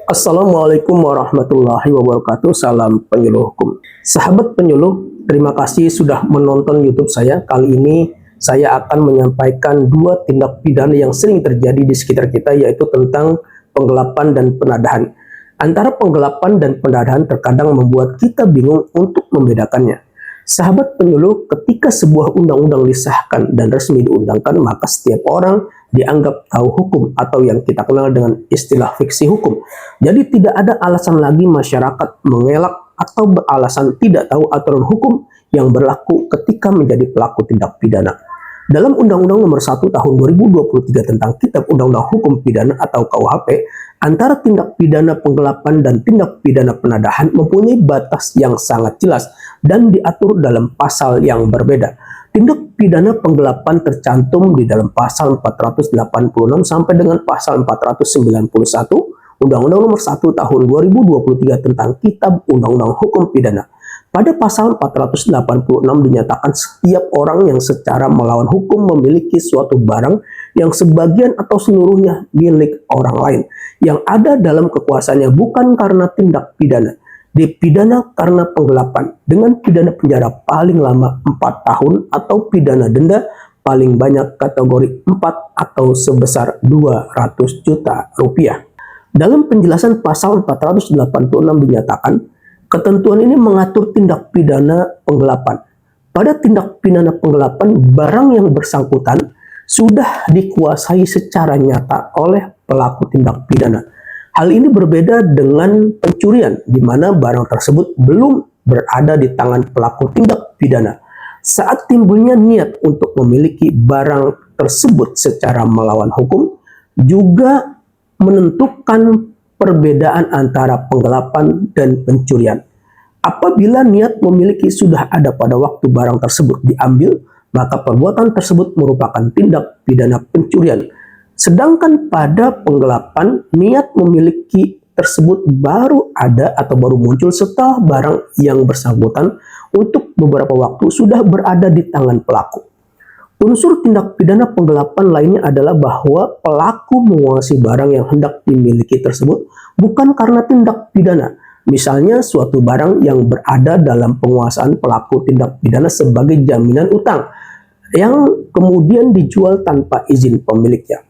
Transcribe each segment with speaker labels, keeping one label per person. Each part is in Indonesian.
Speaker 1: Assalamualaikum warahmatullahi wabarakatuh. Salam penyuluh hukum. Sahabat penyuluh, terima kasih sudah menonton YouTube saya. Kali ini saya akan menyampaikan dua tindak pidana yang sering terjadi di sekitar kita, yaitu tentang penggelapan dan penadahan. Antara penggelapan dan penadahan terkadang membuat kita bingung untuk membedakannya. Sahabat penyuluh, ketika sebuah undang-undang disahkan dan resmi diundangkan, maka setiap orang dianggap tahu hukum atau yang kita kenal dengan istilah fiksi hukum. Jadi tidak ada alasan lagi masyarakat mengelak atau beralasan tidak tahu aturan hukum yang berlaku ketika menjadi pelaku tindak pidana. Dalam Undang-Undang Nomor 1 Tahun 2023 tentang Kitab Undang-Undang Hukum Pidana atau KUHP, antara tindak pidana penggelapan dan tindak pidana penadahan mempunyai batas yang sangat jelas dan diatur dalam pasal yang berbeda. Tindak pidana penggelapan tercantum di dalam pasal 486 sampai dengan pasal 491 Undang-Undang Nomor 1 Tahun 2023 tentang Kitab Undang-Undang Hukum Pidana. Pada pasal 486 dinyatakan setiap orang yang secara melawan hukum memiliki suatu barang yang sebagian atau seluruhnya milik orang lain yang ada dalam kekuasaannya bukan karena tindak pidana, dipidana karena penggelapan dengan pidana penjara paling lama 4 tahun atau pidana denda paling banyak kategori 4 atau sebesar 200 juta rupiah. Dalam penjelasan pasal 486 dinyatakan, ketentuan ini mengatur tindak pidana penggelapan. Pada tindak pidana penggelapan, barang yang bersangkutan sudah dikuasai secara nyata oleh pelaku tindak pidana. Hal ini berbeda dengan pencurian, di mana barang tersebut belum berada di tangan pelaku tindak pidana. Saat timbulnya niat untuk memiliki barang tersebut secara melawan hukum, juga menentukan perbedaan antara penggelapan dan pencurian. Apabila niat memiliki sudah ada pada waktu barang tersebut diambil, maka perbuatan tersebut merupakan tindak pidana pencurian. Sedangkan pada penggelapan, niat memiliki tersebut baru ada atau baru muncul setelah barang yang bersangkutan untuk beberapa waktu sudah berada di tangan pelaku. Unsur tindak pidana penggelapan lainnya adalah bahwa pelaku menguasai barang yang hendak dimiliki tersebut bukan karena tindak pidana. Misalnya suatu barang yang berada dalam penguasaan pelaku tindak pidana sebagai jaminan utang yang kemudian dijual tanpa izin pemiliknya.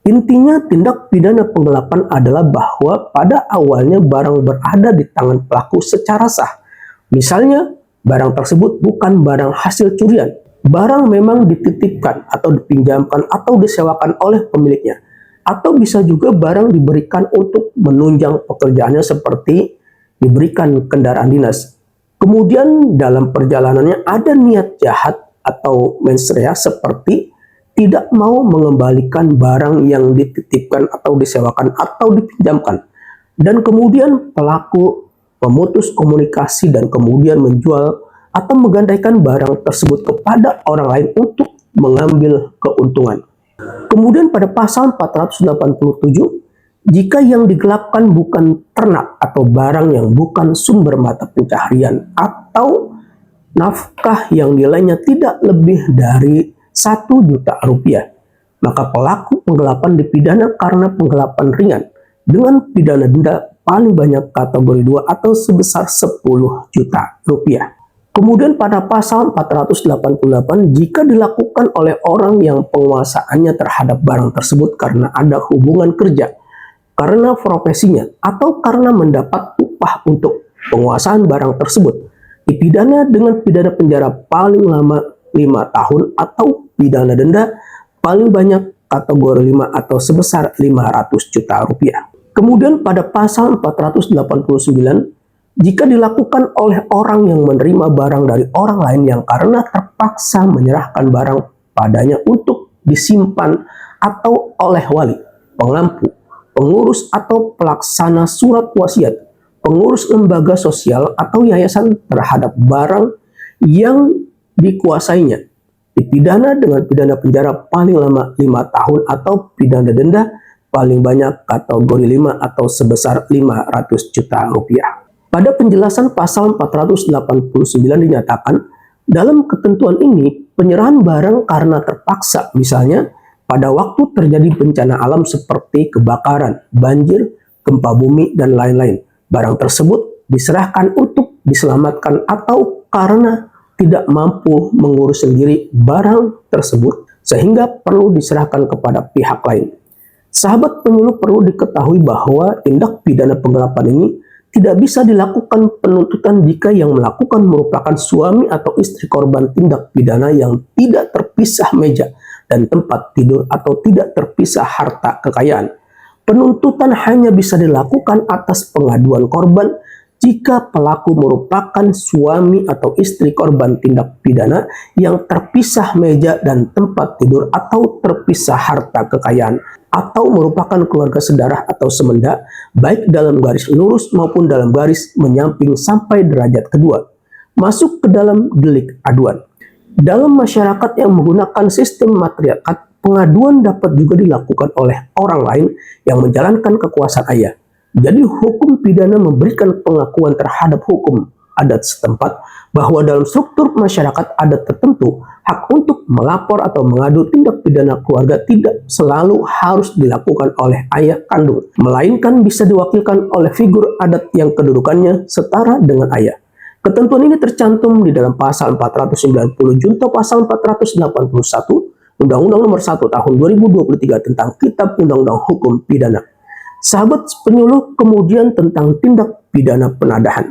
Speaker 1: Intinya tindak pidana penggelapan adalah bahwa pada awalnya barang berada di tangan pelaku secara sah. Misalnya barang tersebut bukan barang hasil curian. Barang memang dititipkan atau dipinjamkan atau disewakan oleh pemiliknya. Atau bisa juga barang diberikan untuk menunjang pekerjaannya seperti diberikan kendaraan dinas. Kemudian dalam perjalanannya ada niat jahat atau mens rea seperti tidak mau mengembalikan barang yang dititipkan atau disewakan atau dipinjamkan. Dan kemudian pelaku memutus komunikasi dan kemudian menjual atau menggadaikan barang tersebut kepada orang lain untuk mengambil keuntungan. Kemudian pada pasal 487, jika yang digelapkan bukan ternak atau barang yang bukan sumber mata pencaharian atau nafkah yang nilainya tidak lebih dari 1 juta rupiah, maka pelaku penggelapan dipidana karena penggelapan ringan dengan pidana denda paling banyak kategori 2 atau sebesar 10 juta rupiah. Kemudian pada pasal 488, jika dilakukan oleh orang yang penguasaannya terhadap barang tersebut karena ada hubungan kerja, karena profesinya, atau karena mendapat upah untuk penguasaan barang tersebut, dipidana dengan pidana penjara paling lama 5 tahun atau pidana denda paling banyak kategori 5 atau sebesar 500 juta rupiah. Kemudian pada pasal 489, jika dilakukan oleh orang yang menerima barang dari orang lain yang karena terpaksa menyerahkan barang padanya untuk disimpan atau oleh wali, pengampu, pengurus atau pelaksana surat wasiat, pengurus lembaga sosial atau yayasan terhadap barang yang dikuasainya, dipidana dengan pidana penjara paling lama 5 tahun atau pidana denda paling banyak kategori 5 atau sebesar 500 juta rupiah. Pada penjelasan pasal 489 dinyatakan, dalam ketentuan ini, penyerahan barang karena terpaksa, misalnya pada waktu terjadi bencana alam seperti kebakaran, banjir, gempa bumi, dan lain-lain. Barang tersebut diserahkan untuk diselamatkan atau karena tidak mampu mengurus sendiri barang tersebut sehingga perlu diserahkan kepada pihak lain. Sahabat penyuluh, perlu diketahui bahwa tindak pidana penggelapan ini tidak bisa dilakukan penuntutan jika yang melakukan merupakan suami atau istri korban tindak pidana yang tidak terpisah meja dan tempat tidur atau tidak terpisah harta kekayaan. Penuntutan hanya bisa dilakukan atas pengaduan korban jika pelaku merupakan suami atau istri korban tindak pidana yang terpisah meja dan tempat tidur atau terpisah harta kekayaan, atau merupakan keluarga sedarah atau semenda, baik dalam garis lurus maupun dalam garis menyamping sampai derajat kedua, masuk ke dalam delik aduan. Dalam masyarakat yang menggunakan sistem matriarkat, pengaduan dapat juga dilakukan oleh orang lain yang menjalankan kekuasaan ayah. Jadi hukum pidana memberikan pengakuan terhadap hukum adat setempat bahwa dalam struktur masyarakat adat tertentu, hak untuk melapor atau mengadu tindak pidana keluarga tidak selalu harus dilakukan oleh ayah kandung, melainkan bisa diwakilkan oleh figur adat yang kedudukannya setara dengan ayah. Ketentuan ini tercantum di dalam pasal 490 junto pasal 481 Undang-Undang Nomor 1 Tahun 2023 tentang Kitab Undang-Undang Hukum Pidana. Sahabat penyuluh, kemudian tentang tindak pidana penadahan.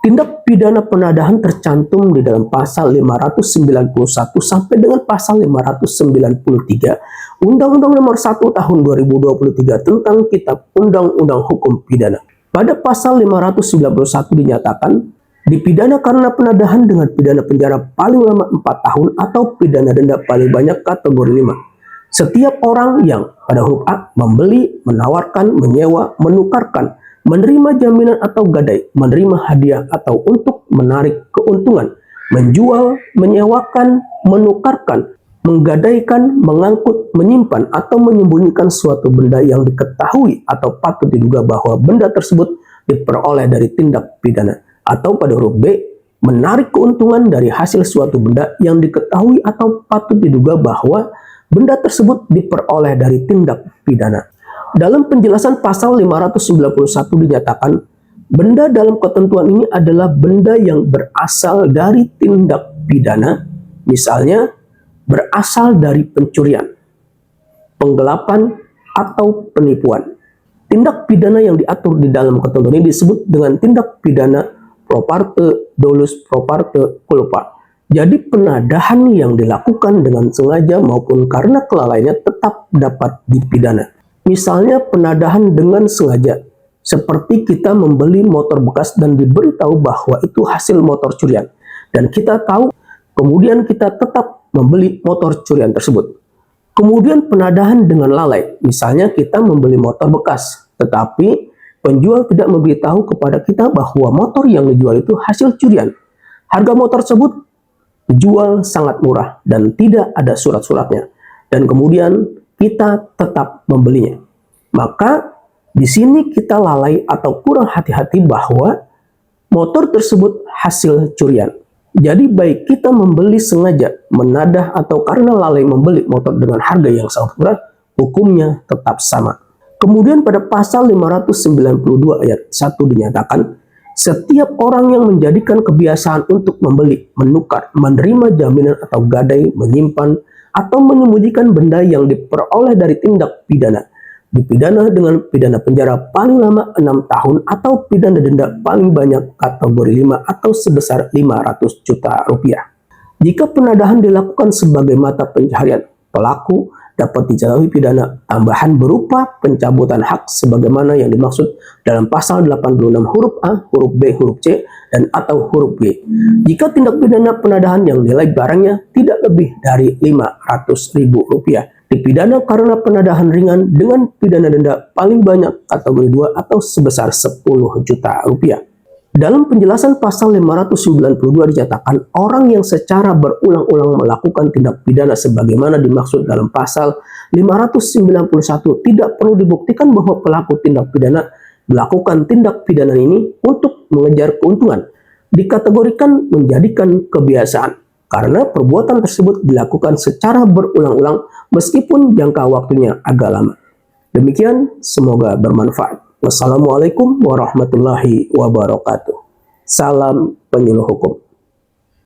Speaker 1: Tindak pidana penadahan tercantum di dalam pasal 591 sampai dengan pasal 593 Undang-Undang Nomor 1 Tahun 2023 tentang Kitab Undang-Undang Hukum Pidana. Pada pasal 591 dinyatakan, dipidana karena penadahan dengan pidana penjara paling lama 4 tahun atau pidana denda paling banyak kategori 5. Setiap orang yang pada huruf A membeli, menawarkan, menyewa, menukarkan, menerima jaminan atau gadai, menerima hadiah atau untuk menarik keuntungan, menjual, menyewakan, menukarkan, menggadaikan, mengangkut, menyimpan, atau menyembunyikan suatu benda yang diketahui atau patut diduga bahwa benda tersebut diperoleh dari tindak pidana. Atau pada huruf B, menarik keuntungan dari hasil suatu benda yang diketahui atau patut diduga bahwa benda tersebut diperoleh dari tindak pidana. Dalam penjelasan pasal 591 dinyatakan, benda dalam ketentuan ini adalah benda yang berasal dari tindak pidana, misalnya berasal dari pencurian, penggelapan, atau penipuan. Tindak pidana yang diatur di dalam ketentuan ini disebut dengan tindak pidana pro parte dolus pro parte culpa. Jadi penadahan yang dilakukan dengan sengaja maupun karena kelalaiannya tetap dapat dipidana. Misalnya penadahan dengan sengaja, seperti kita membeli motor bekas dan diberitahu bahwa itu hasil motor curian, dan kita tahu, kemudian kita tetap membeli motor curian tersebut. Kemudian penadahan dengan lalai, misalnya kita membeli motor bekas, tetapi penjual tidak memberitahu kepada kita bahwa motor yang dijual itu hasil curian. Harga motor tersebut dijual sangat murah dan tidak ada surat-suratnya, dan kemudian kita tetap membelinya. Maka di sini kita lalai atau kurang hati-hati bahwa motor tersebut hasil curian. Jadi baik kita membeli sengaja, menadah, atau karena lalai membeli motor dengan harga yang sangat murah, hukumnya tetap sama. Kemudian pada pasal 592 ayat 1 dinyatakan, setiap orang yang menjadikan kebiasaan untuk membeli, menukar, menerima jaminan atau gadai, menyimpan, atau menyembunyikan benda yang diperoleh dari tindak pidana, dipidana dengan pidana penjara paling lama 6 tahun atau pidana denda paling banyak kategori 5 atau sebesar 500 juta rupiah. Jika penadahan dilakukan sebagai mata pencaharian, pelaku dapat dijatuhi pidana tambahan berupa pencabutan hak sebagaimana yang dimaksud dalam pasal 86 huruf A, huruf B, huruf C, dan atau huruf G. Jika tindak pidana penadahan yang nilai barangnya tidak lebih dari Rp500.000, dipidana karena penadahan ringan dengan pidana denda paling banyak kategori 2 atau sebesar Rp10 juta. Dalam penjelasan pasal 592 dinyatakan orang yang secara berulang-ulang melakukan tindak pidana sebagaimana dimaksud dalam pasal 591 tidak perlu dibuktikan bahwa pelaku tindak pidana melakukan tindak pidana ini untuk mengejar keuntungan. Dikategorikan menjadikan kebiasaan karena perbuatan tersebut dilakukan secara berulang-ulang meskipun jangka waktunya agak lama. Demikian, semoga bermanfaat. Wassalamualaikum warahmatullahi wabarakatuh. Salam penyuluh hukum.